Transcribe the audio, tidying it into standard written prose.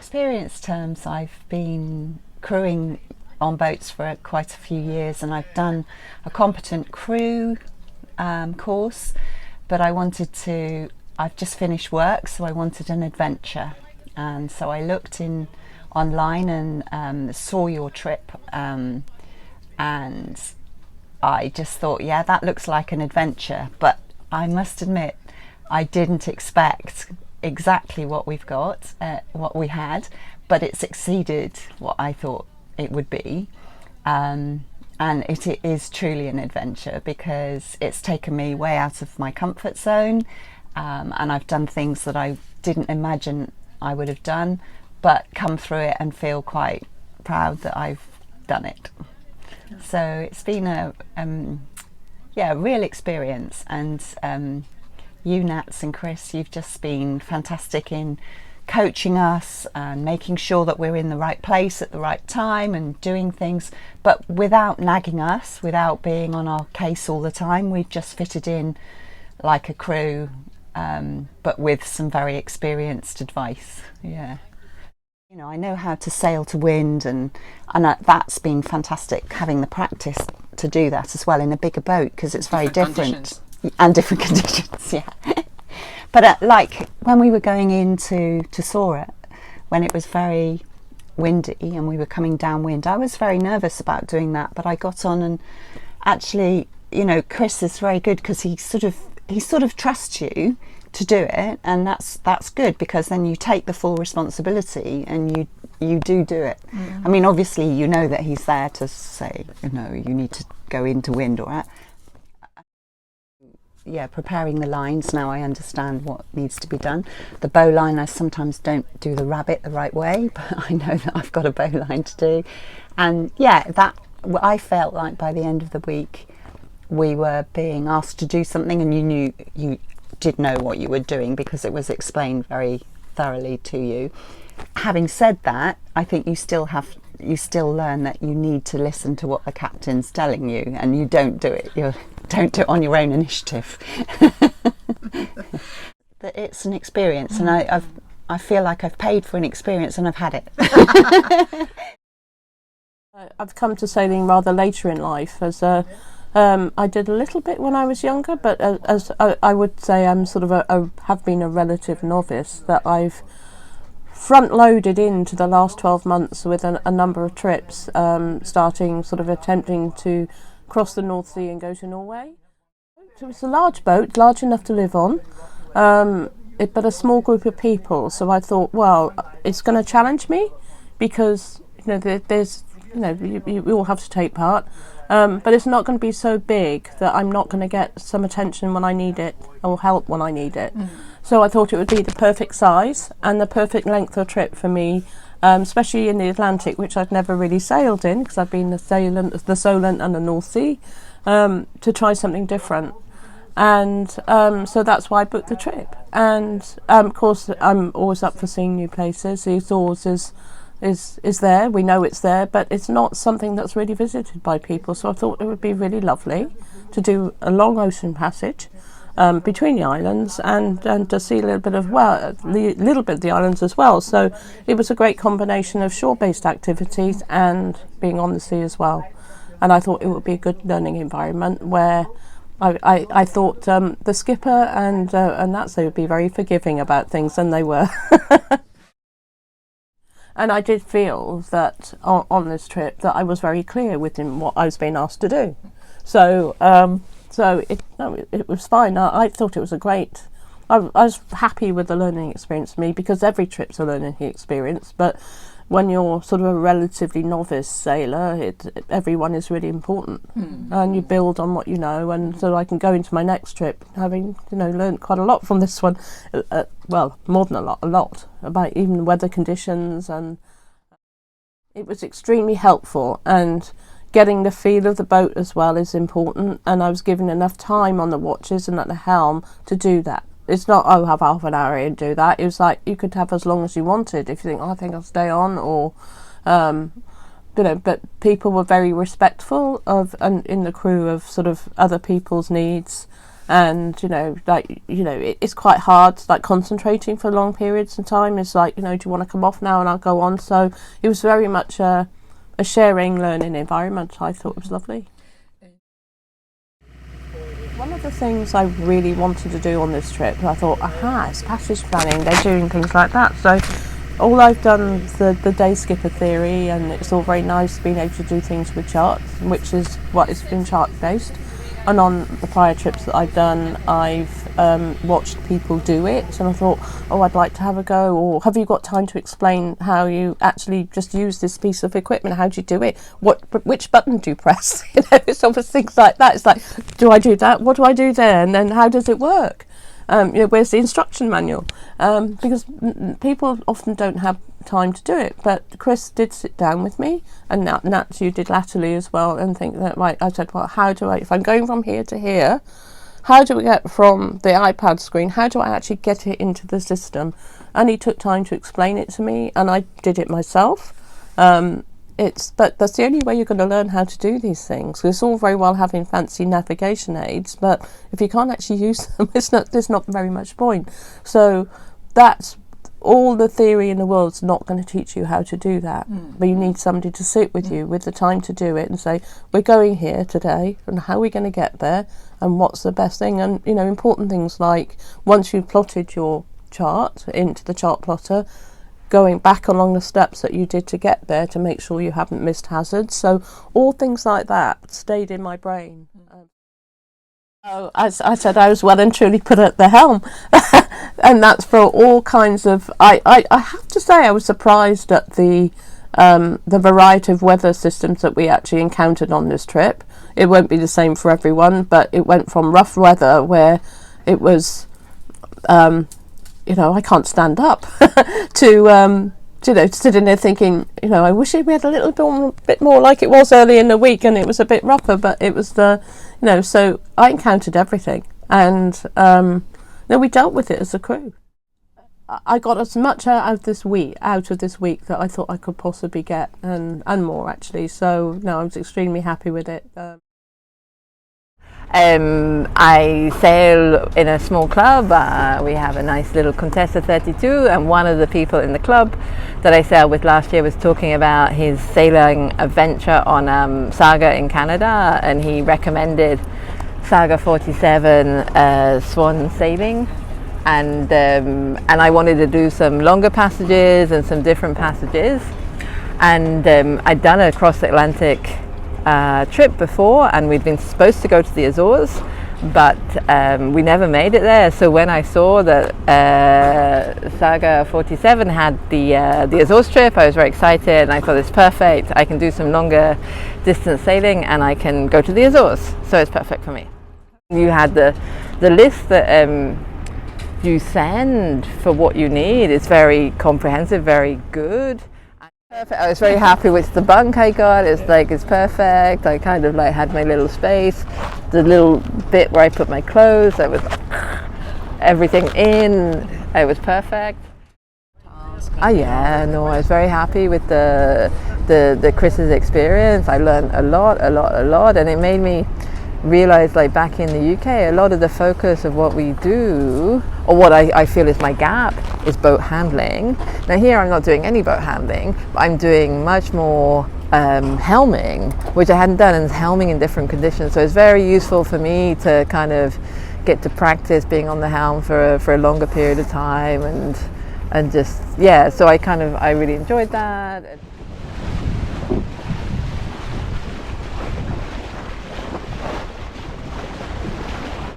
experience terms, I've been crewing on boats for quite a few years, and I've done a competent crew course, but I've just finished work, so I wanted an adventure, and so I looked online and saw your trip, and I just thought, yeah, that looks like an adventure. But I must admit, I didn't expect exactly what what we had, but it's exceeded what I thought it would be. And it is truly an adventure, because it's taken me way out of my comfort zone, and I've done things that I didn't imagine I would have done, but come through it and feel quite proud that I've done it. So it's been a real experience, and you, Nats, and Chris, you've just been fantastic in coaching us and making sure that we're in the right place at the right time and doing things, but without nagging us, without being on our case all the time. We've just fitted in like a crew, but with some very experienced advice. Yeah. You know, I know how to sail to wind, and that's been fantastic, having the practice to do that as well in a bigger boat, because it's very different. And different conditions, yeah. But like when we were going into Sora, when it was very windy and we were coming downwind, I was very nervous about doing that, but I got on, and actually, you know, Chris is very good, because he sort of trusts you to do it, and that's good, because then you take the full responsibility and you do it. I mean, obviously you know that he's there to say, you know, you need to go into wind or that. Yeah, preparing the lines, now I understand what needs to be done. The bow line, I sometimes don't do the rabbit the right way, but I know that I've got a bow line to do. And yeah, that I felt like by the end of the week we were being asked to do something, and you did know what you were doing, because it was explained very thoroughly to you. Having said that, I think you still learn that you need to listen to what the captain's telling you, and you don't do it. Don't do it on your own initiative. But it's an experience, and I feel like I've paid for an experience, and I've had it. I've come to sailing rather later in life. I did a little bit when I was younger, but as I would say, I'm sort of have been a relative novice, that I've front-loaded into the last 12 months with a number of trips, starting sort of attempting to cross the North Sea and go to Norway. So it's a large boat, large enough to live on, but a small group of people. So I thought, well, it's going to challenge me, because there's you all have to take part, but it's not going to be so big that I'm not going to get some attention when I need it, or help when I need it. So I thought it would be the perfect size and the perfect length of trip for me, especially in the Atlantic, which I'd never really sailed in, because I've been the Solent and the North Sea, to try something different. And so that's why I booked the trip. And of course, I'm always up for seeing new places. The Azores is there, we know it's there, but it's not something that's really visited by people. So I thought it would be really lovely to do a long ocean passage between the islands, and to see a little bit of the islands as well. So it was a great combination of shore-based activities and being on the sea as well. And I thought it would be a good learning environment, where I thought the skipper and they would be very forgiving about things, and they were. And I did feel that on this trip that I was very clear within what I was being asked to do. So it was fine. I thought it was I was happy with the learning experience for me, because every trip's a learning experience, but when you're sort of a relatively novice sailor, everyone is really important, and you build on what you know. And so I can go into my next trip having learned quite a lot from this one. Well, more than a lot about even weather conditions, and it was extremely helpful. And getting the feel of the boat as well is important. And I was given enough time on the watches and at the helm to do that. It's not, have half an hour and do that. It was like, you could have as long as you wanted. If you think, I think I'll stay on, or, but people were very respectful and in the crew of sort of other people's needs. And it's quite hard, like concentrating for long periods of time. It's like, do you want to come off now and I'll go on. So it was very much a sharing, learning environment. I thought it was lovely. One of the things I really wanted to do on this trip, I thought, it's passage planning, they're doing things like that. So all I've done is the day skipper theory, and it's all very nice being able to do things with charts, which is what it's been chart based. And on the prior trips that I've done, I've watched people do it, and I thought, I'd like to have a go. Or have you got time to explain how you actually just use this piece of equipment? How do you do it? Which button do you press? It's almost things like that. It's like, do I do that? What do I do there? And then how does it work? Where's the instruction manual? Because people often don't have time to do it, but Chris did sit down with me, and Nat, you did latterly as well, and think that, right, I said, well, how do I, if I'm going from here to here, how do we get from the iPad screen, how do I actually get it into the system? And he took time to explain it to me, and I did it myself. But that's the only way you're going to learn how to do these things. It's all very well having fancy navigation aids, but if you can't actually use them, there's not very much point. So that's all the theory in the world's not going to teach you how to do that. But you need somebody to sit with you with the time to do it and say, we're going here today, and how are we going to get there, and what's the best thing? And important things like, once you've plotted your chart into the chart plotter, going back along the steps that you did to get there to make sure you haven't missed hazards. So all things like that stayed in my brain. As I said, I was well and truly put at the helm. And that's for all kinds of... I have to say, I was surprised at the variety of weather systems that we actually encountered on this trip. It won't be the same for everyone, but it went from rough weather where it was... I can't stand up to sitting there thinking, I wish we had a little bit more like it was early in the week, and it was a bit rougher, but it was so I encountered everything, and we dealt with it as a crew. I got as much out of this week that I thought I could possibly get, and more actually. So no, I was extremely happy with it. I sail in a small club. We have a nice little Contessa 32, and one of the people in the club that I sailed with last year was talking about his sailing adventure on Saga in Canada, and he recommended Saga47 Swan sailing, and I wanted to do some longer passages and some different passages, and I'd done a cross-Atlantic trip before, and we'd been supposed to go to the Azores, but we never made it there. So when I saw that Saga 47 had the Azores trip, I was very excited, and I thought, it's perfect. I can do some longer distance sailing, and I can go to the Azores, so it's perfect for me. You had the list that you send for what you need. It's very comprehensive, very good. Perfect. I was very happy with the bunk I got. It's perfect. I kind of had my little space, the little bit where I put my clothes. I was everything in. It was perfect. I was very happy with the Chris's experience. I learned a lot, and it made me realize, back in the UK, a lot of the focus of what we do, or what I feel is my gap, is boat handling. Now here I'm not doing any boat handling, but I'm doing much more helming, which I hadn't done, and helming in different conditions. So it's very useful for me to kind of get to practice being on the helm for a longer period of time, and just so I really enjoyed that.